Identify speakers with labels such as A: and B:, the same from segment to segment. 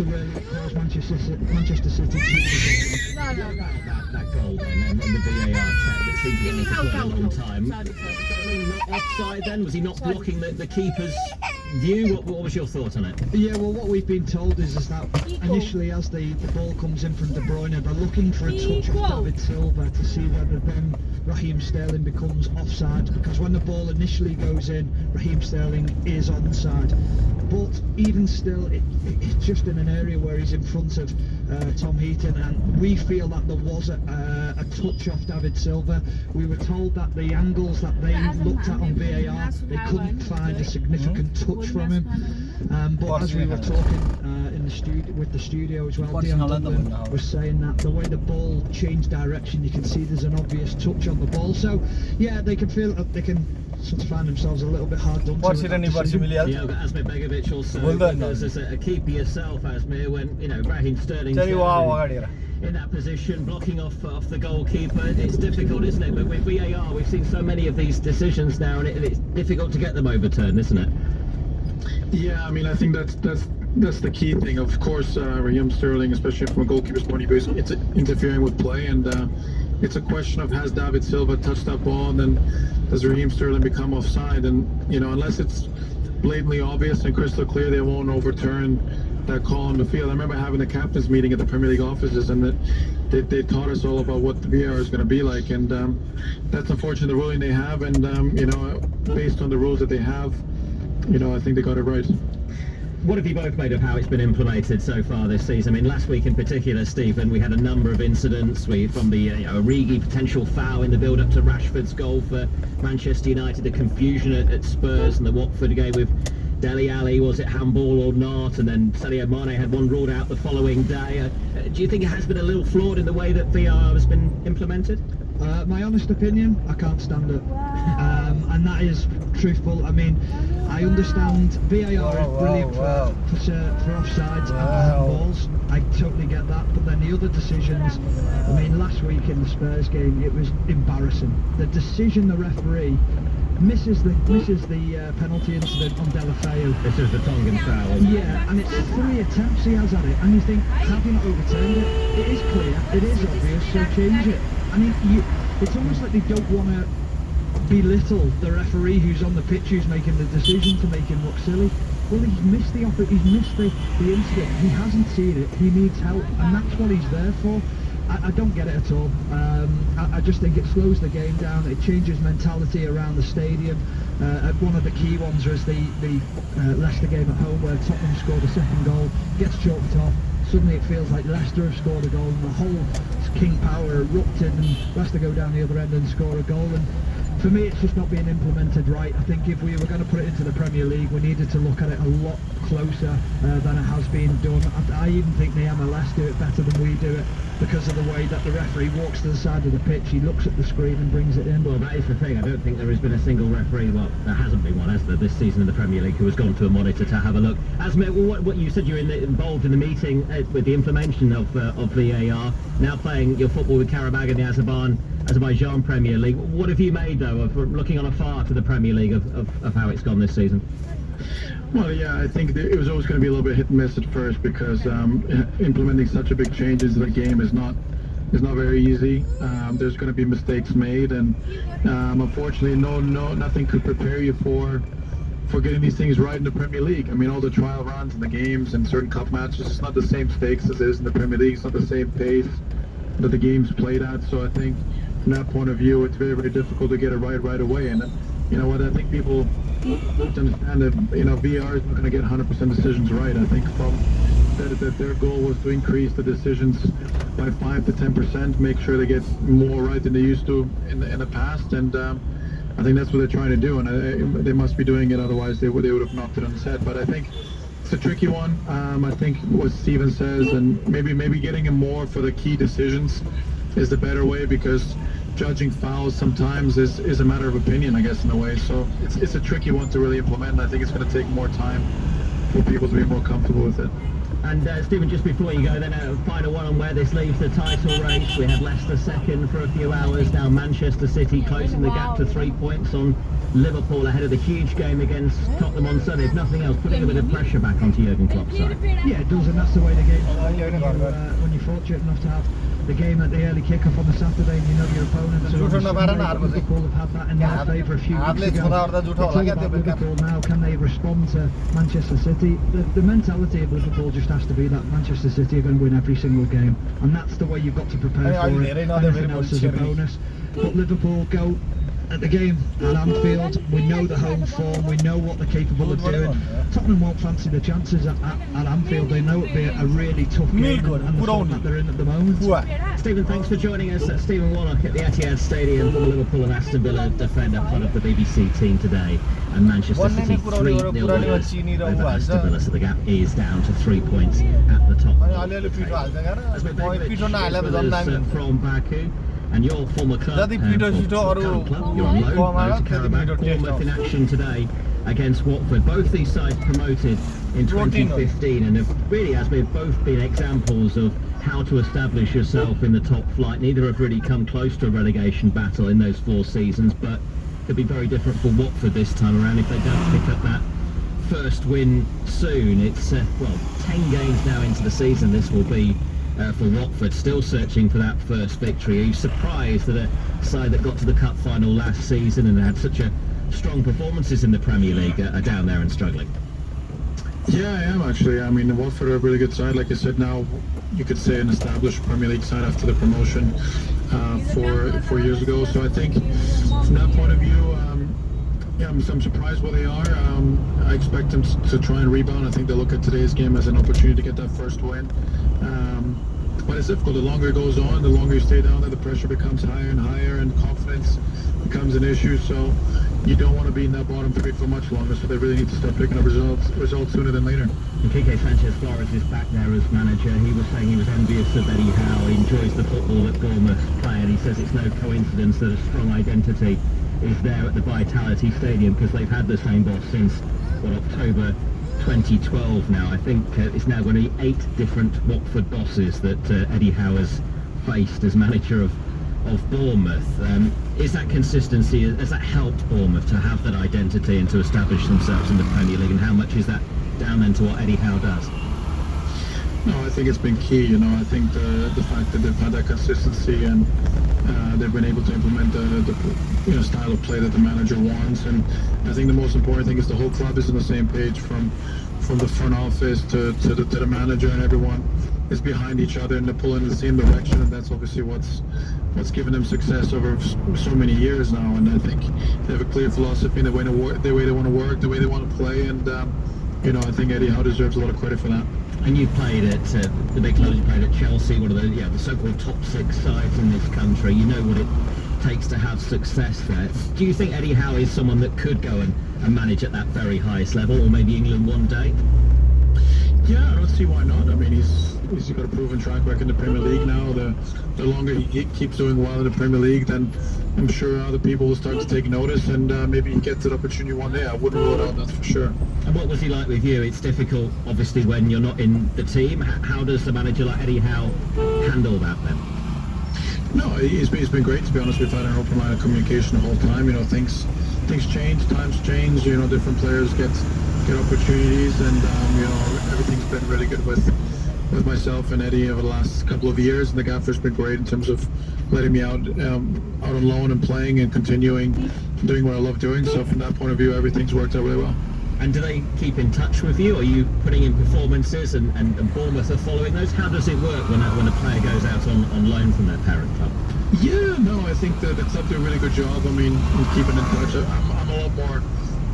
A: to really cause Manchester City to
B: that goal then, and the VAR check that seemed to go on for quite a long time. Not offside then? Was he not blocking the keeper's view? What was your thought on it?
A: Yeah, well, what we've been told is that initially, as the ball comes in from De Bruyne, they're looking for a touch off David Silva to see whether then Raheem Sterling becomes offside, because when the ball initially goes in, Raheem Sterling is onside. But even still, it's just in an area where he's in front of Tom Heaton, and we feel that there was a touch off David Silva. We were told that the angles that they looked at on VAR, they couldn't find a significant touch from him. But as we were talking in the studio with the studio as well, Dion Dublin was saying that the way the ball changed direction, you can see there's an obvious touch on the ball. So yeah, they can feel that they can sort of find themselves a little bit hard done to.
B: Yeah, but Asmir Begovic also, as a keeper yourself, Asmir, when Raheem Sterling's in that position, blocking off the goalkeeper, it's difficult, isn't it? But with VAR, we've seen so many of these decisions now, and it's difficult to get them overturned, isn't it?
C: Yeah, I mean, I think that's the key thing. Of course, Raheem Sterling, especially from a goalkeeper's point of view, it's interfering with play, and it's a question of, has David Silva touched that ball, and then does Raheem Sterling become offside? And unless it's blatantly obvious and crystal clear, they won't overturn that call on the field. I remember having the captain's meeting at the Premier League offices, and that they taught us all about what the VAR is going to be like, and that's unfortunately the ruling they have, and based on the rules that they have, I think they got it right.
B: What have you both made of how it's been implemented so far this season? I mean, last week in particular, Stephen, we had a number of incidents. From the Origi potential foul in the build-up to Rashford's goal for Manchester United, the confusion at Spurs and the Watford game with Dele Alli, was it handball or not? And then Sadio Mane had one ruled out the following day. Do you think it has been a little flawed in the way that VAR has been implemented?
A: My honest opinion, I can't stand it. And that is truthful. I mean, I understand VAR is brilliant for offsides and handballs. I totally get that. But then the other decisions, I mean, last week in the Spurs game, it was embarrassing. The decision the referee misses the penalty incident on Delafeu.
B: This is the Tongan foul.
A: Yeah, and it's 3 attempts he has at it, and you think, have you not overturned it? It is clear, it is obvious, so change it. I mean, it's almost like they don't want to belittle the referee who's on the pitch, who's making the decision, to make him look silly. Well, he's missed the incident. He hasn't seen it. He needs help, and that's what he's there for. I don't get it at all. I just think it slows the game down. It changes mentality around the stadium. One of the key ones was the Leicester game at home, where Tottenham scored a second goal, gets chalked off. Suddenly it feels like Leicester have scored a goal, and the whole King Power erupted, and Leicester go down the other end and score a goal. And for me, it's just not being implemented right. I think if we were going to put it into the Premier League, we needed to look at it a lot closer than it has been done. I even think the MLS do it better than we do it, because of the way that the referee walks to the side of the pitch. He looks at the screen and brings it in.
B: Well, that is the thing. I don't think there has been a single referee, well, there hasn't been one, has there, this season in the Premier League, who has gone to a monitor to have a look. Asmir, what you said, you're involved in the meeting with the implementation of VAR, now playing your football with Karabag in the Azerbaijan Premier League. What have you made, though, of looking on afar to the Premier League of how it's gone this season?
C: Well, yeah, I think it was always going to be a little bit hit and miss at first, because implementing such a big change into the game is not very easy. There's going to be mistakes made, and unfortunately, nothing could prepare you for getting these things right in the Premier League. I mean, all the trial runs and the games and certain cup matches, it's not the same stakes as it is in the Premier League. It's not the same pace that the game's played at. So I think from that point of view, it's very, very difficult to get it right away. And you know what, I think people have to understand that VAR is not going to get 100% decisions right. I think that their goal was to increase the decisions by 5 to 10%, make sure they get more right than they used to in the past, and I think that's what they're trying to do, and they must be doing it, otherwise they would have knocked it on its head. But I think it's a tricky one. I think what Steven says, and maybe getting him more for the key decisions is the better way, because judging fouls sometimes is a matter of opinion, I guess, in a way. So it's a tricky one to really implement, and I think it's going to take more time for people to be more comfortable with it.
B: And Stephen, just before you go, then a final one on where this leaves the title race. We had Leicester second for a few hours. Now Manchester City closing the gap to 3 points on Liverpool ahead of the huge game against Tottenham on Sunday. If nothing else, putting a bit of pressure back onto Jurgen Klopp's side.
A: Yeah, it does, and that's the way the game's when you're fortunate enough to have the game at the early kick-off on the Saturday and you know your opponents. Liverpool have had that in their favour a few weeks ago. It's all about Liverpool now. Can they respond to Manchester City? The mentality of Liverpool just has to be that Manchester City are going to win every single game, and that's the way you've got to prepare for it. Anything else is a bonus. But Liverpool go at the game at Anfield. We know the home form, we know what they're capable of doing. Tottenham won't fancy the chances at Anfield. They know it'll be a really tough game and the form that they're in at the moment.
B: Stephen, thanks for joining us. Stephen Warnock at the Etihad Stadium for the Liverpool and Aston Villa defender, part of the BBC team today. And Manchester City 3-0 winners over Aston Villa, so the gap is down to 3 points at the top. As we're back with us from Baku. And your former club, you're on loan to Karabakh. Bournemouth in action today against Watford. Both these sides promoted in 2015 and have really, as we've both been examples of how to establish yourself in the top flight. Neither have really come close to a relegation battle in those 4 seasons, but could be very different for Watford this time around if they don't pick up that first win soon. It's, 10 games now into the season this will be for Watford, still searching for that first victory. Are you surprised that a side that got to the cup final last season and had such a strong performances in the Premier League are down there and struggling?
C: Yeah, I am actually. I mean, Watford are a really good side. Like I said, now you could say an established Premier League side after the promotion 4 years ago. So I think from that point of view, I'm surprised where they are. I expect them to try and rebound. I think they look at today's game as an opportunity to get that first win. But it's difficult. The longer it goes on, the longer you stay down there, the pressure becomes higher and higher, and confidence becomes an issue. So you don't want to be in that bottom 3 for much longer. So they really need to start picking up results sooner than later.
B: And Quique Sanchez-Flores is back there as manager. He was saying he was envious of Eddie Howe. He enjoys the football that Bournemouth play, and he says it's no coincidence that a strong identity is there at the Vitality Stadium because they've had the same boss since October 2012 now. I think it's now going to be 8 different Watford bosses that Eddie Howe has faced as manager of Bournemouth. Is that consistency, has that helped Bournemouth to have that identity and to establish themselves in the Premier League, and how much is that down then to what Eddie Howe does?
C: No, I think it's been key. I think the fact that they've had that consistency and they've been able to implement the style of play that the manager wants. And I think the most important thing is the whole club is on the same page, from the front office to the manager, and everyone is behind each other and they're pulling in the same direction. And that's obviously what's given them success over so many years now. And I think they have a clear philosophy in the way they want to work, the way they want to play. And I think Eddie Howe deserves a lot of credit for that.
B: And you played at the big clubs. You played at Chelsea, one of the so-called top 6 sides in this country. You know what it takes to have success there. Do you think Eddie Howe is someone that could go and manage at that very highest level, or maybe England one day?
C: Yeah, I don't see why not. I mean, he's got a proven track record in the Premier League now. The longer he keeps doing well in the Premier League, then I'm sure other people will start to take notice, and maybe he gets an opportunity one day. I wouldn't rule it out, that's for sure.
B: And what was he like with you? It's difficult, obviously, when you're not in the team. How does a manager like Eddie Howe handle that then?
C: No, he's been great, to be honest. We've had an open line of communication the whole time. Things change, times change. Different players get opportunities, and everything's been really good with myself and Eddie over the last couple of years. And the gaffer's been great in terms of letting me out on loan and playing and continuing doing what I love doing. So from that point of view, everything's worked out really well.
B: And do they keep in touch with you? Are you putting in performances and Bournemouth are following those? How does it work when a player goes out on loan from their parent club?
C: Yeah, no, I think the club do a really good job. I mean, in keeping in touch. I'm a lot more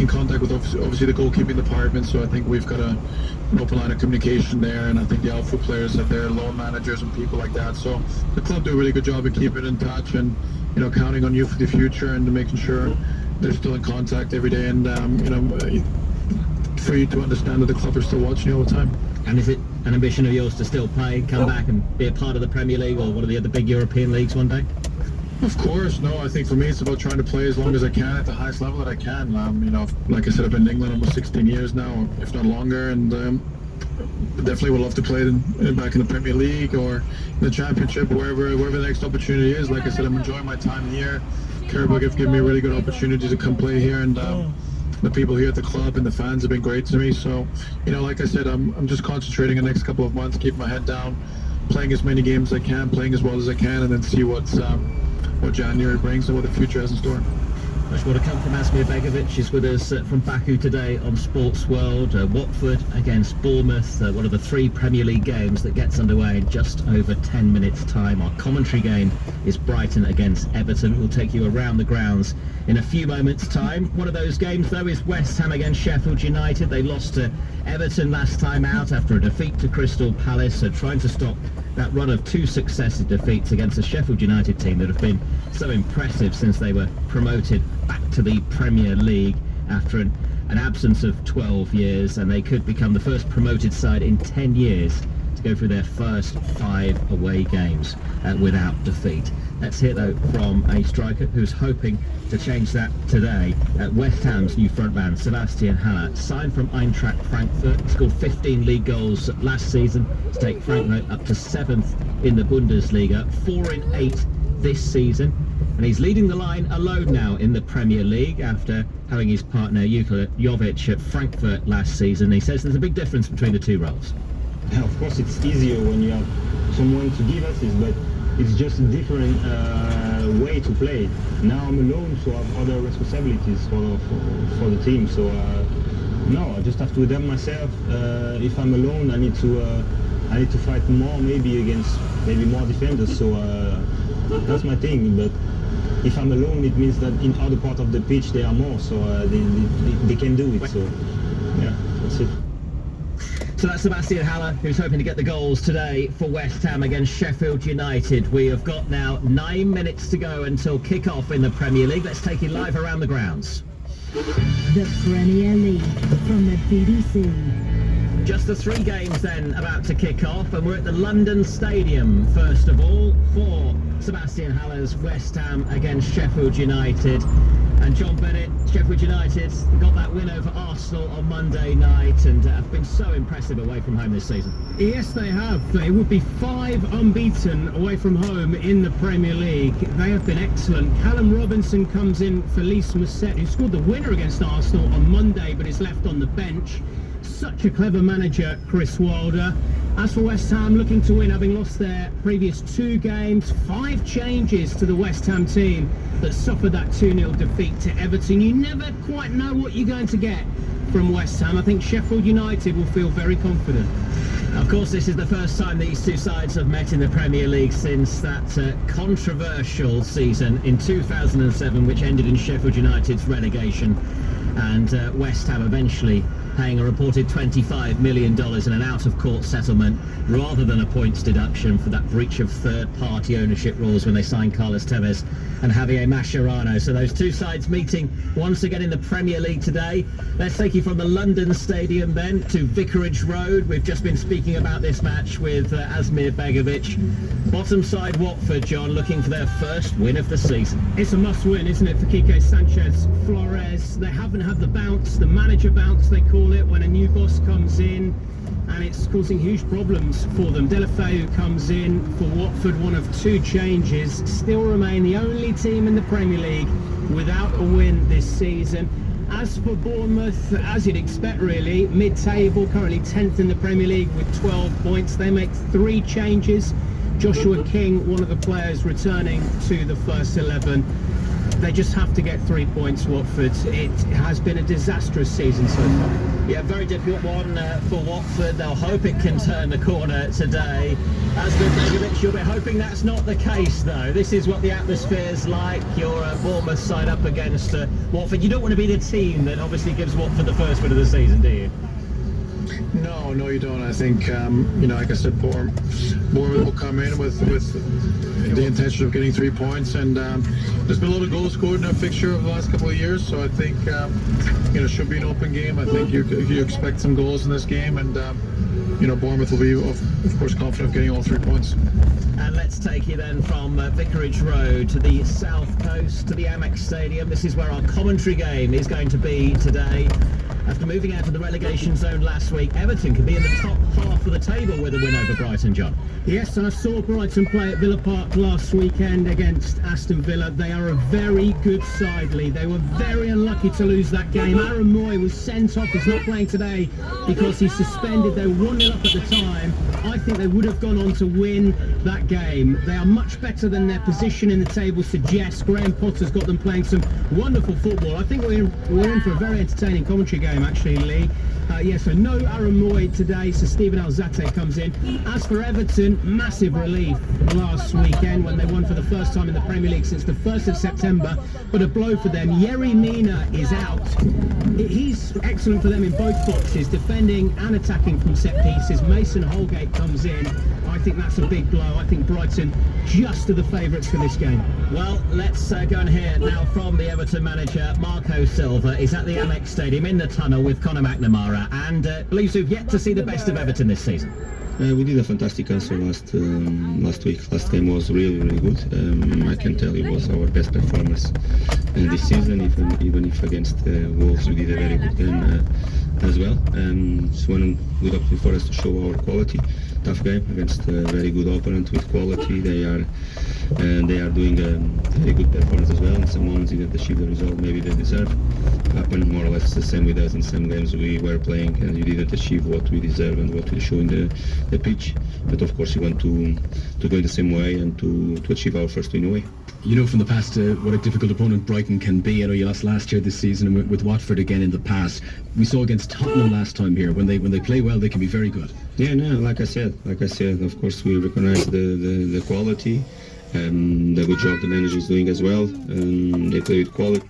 C: in contact with obviously the goalkeeping department, so I think we've got an open line of communication there, and I think the outfield players have their loan managers and people like that. So the club do a really good job of keeping in touch and counting on you for the future and making sure they're still in contact every day, and for you to understand that the club are still watching you all the time.
B: And is it an ambition of yours to still play, come back and be a part of the Premier League or one of the other big European leagues one day?
C: Of course, no. I think for me it's about trying to play as long as I can at the highest level that I can. Like I said, I've been in England almost 16 years now, if not longer, and definitely would love to play back in the Premier League or in the Championship, wherever the next opportunity is. Like I said, I'm enjoying my time here. Caribou have given me a really good opportunity to come play here, and the people here at the club and the fans have been great to me. So, like I said, I'm just concentrating the next couple of months, keeping my head down, playing as many games as I can, playing as well as I can, and then see what January brings and what the future has in store.
B: Much more to come from Asmir Begovic. She's with us from Baku today on Sports World. Watford against Bournemouth, one of the 3 Premier League games that gets underway in just over 10 minutes time. Our commentary game is Brighton against Everton. We'll take you around the grounds in a few moments time. One of those games though is West Ham against Sheffield United. They lost to Everton last time out after a defeat to Crystal Palace, so trying to stop that run of 2 successive defeats against the Sheffield United team that have been so impressive since they were promoted back to the Premier League after an absence of 12 years, and they could become the first promoted side in 10 years to go through their first 5 away games without defeat. Let's hear though from a striker who's hoping to change that today. West Ham's new frontman Sebastian Haller signed from Eintracht Frankfurt. He scored 15 league goals last season to take Frankfurt up to 7th in the Bundesliga, 4 in 8 this season, and he's leading the line alone now in the Premier League after having his partner Yuka Jovic at Frankfurt last season. He says there's a big difference between the 2 roles.
D: Yeah, of course it's easier when you have someone to give assists, but it's just a different way to play. Now I'm alone, so I have other responsibilities for the team. So no, I just have to adapt myself. If I'm alone, I need to fight more, maybe against more defenders. So that's my thing. But if I'm alone, it means that in other part of the pitch there are more, so they can do it. So yeah, that's it.
B: So that's Sebastian Haller, who's hoping to get the goals today for West Ham against Sheffield United. We have got now 9 minutes to go until kick-off in the Premier League. Let's take you live around the grounds.
E: The Premier League from the BBC.
B: Just the 3 games then about to kick off, and we're at the London Stadium first of all for Sebastian Haller's West Ham against Sheffield United. And John Bennett, Sheffield United got that win over Arsenal on Monday night and have been so impressive away from home this season.
F: Yes, they have. It would be 5 unbeaten away from home in the Premier League. They have been excellent. Callum Robinson comes in for Lys Mousset, who scored the winner against Arsenal on Monday but is left on the bench. Such a clever manager, Chris Wilder. As for West Ham, looking to win, having lost their previous 2 games, 5 changes to the West Ham team that suffered that 2-0 defeat to Everton. You never quite know what you're going to get from West Ham. I think Sheffield United will feel very confident.
B: Of course, this is the first time these 2 sides have met in the Premier League since that controversial season in 2007, which ended in Sheffield United's relegation, and West Ham eventually paying a reported $25 million in an out-of-court settlement rather than a points deduction for that breach of third-party ownership rules when they signed Carlos Tevez and Javier Mascherano. So those 2 sides meeting once again in the Premier League today. Let's take you from the London Stadium then to Vicarage Road. We've just been speaking about this match with Asmir Begovic. Bottom side Watford, John, looking for their first win of the season.
F: It's a must-win, isn't it, for Quique Sanchez Flores? They haven't had the bounce, the manager bounce they call it, when a new boss comes in, and it's causing huge problems for them. Deulofeu comes in for Watford, one of 2 changes, still remain the only team in the Premier League without a win this season. As for Bournemouth, as you'd expect really, mid-table, currently 10th in the Premier League with 12 points. They make 3 changes. Joshua King, one of the players returning to the first 11. They just have to get 3 points, Watford. It has been a disastrous season so far.
B: Yeah, very difficult one for Watford. They'll hope it can turn the corner today. As with Begovic, you'll be hoping that's not the case, though. This is what the atmosphere's like. Your Bournemouth side up against Watford. You don't want to be the team that obviously gives Watford the first win of the season, do you?
C: No, you don't. I think, like I said, Bournemouth will come in with the intention of getting 3 points, and there's been a lot of goals scored in our fixture over the last couple of years, so I think, it should be an open game. I think you expect some goals in this game, and, Bournemouth will be, of course, confident of getting all 3 points.
B: And let's take you then from Vicarage Road to the south coast, to the Amex Stadium. This is where our commentary game is going to be today. After moving out of the relegation zone last week, Everton could be in the top half of the table with a win over Brighton, John.
F: Yes, I saw Brighton play at Villa Park last weekend against Aston Villa. They are a very good side, Lee. They were very unlucky to lose that game. Aaron Moy was sent off. He's not playing today because he's suspended. They were 1-0 up at the time. I think they would have gone on to win that game. They are much better than their position in the table suggests. Graham Potter's got them playing some wonderful football. I think we're in for a very entertaining commentary game, actually, Lee. So no Aaron Moy today, so Stephen Alzate comes in. As for Everton, massive relief last weekend when they won for the first time in the Premier League since the 1st of September, but a blow for them. Yerry Mina is out. He's excellent for them in both boxes, defending and attacking from set pieces. Mason Holgate comes in. I think that's a big blow. I think Brighton just are the favourites for this game.
B: Well, let's go and hear now from the Everton manager, Marco Silva. He's at the Amex Stadium in the tunnel with Conor McNamara and believes we've yet to see the best of Everton this season.
G: We did a fantastic answer last week. Last game was really good. I can tell it was our best performance this season, even if against Wolves we did a very good game as well. It's one good opportunity for us to show our quality. Tough game against a very good opponent with quality. They are doing a very good performance as well. In some moments they didn't achieve the result maybe they deserve. Happened more or less the same with us. In some games we were playing and we didn't achieve what we deserve and what we show in the pitch. But of course we want to go in the same way and to achieve our first win away.
H: You know from the past what a difficult opponent Brighton can be. I know you lost last year this season and with Watford again in the past. We saw against Tottenham last time here. When they play well, they can be very good.
G: Yeah, no, like I said, of course we recognize the quality, the good job the manager is doing as well. They play with quality.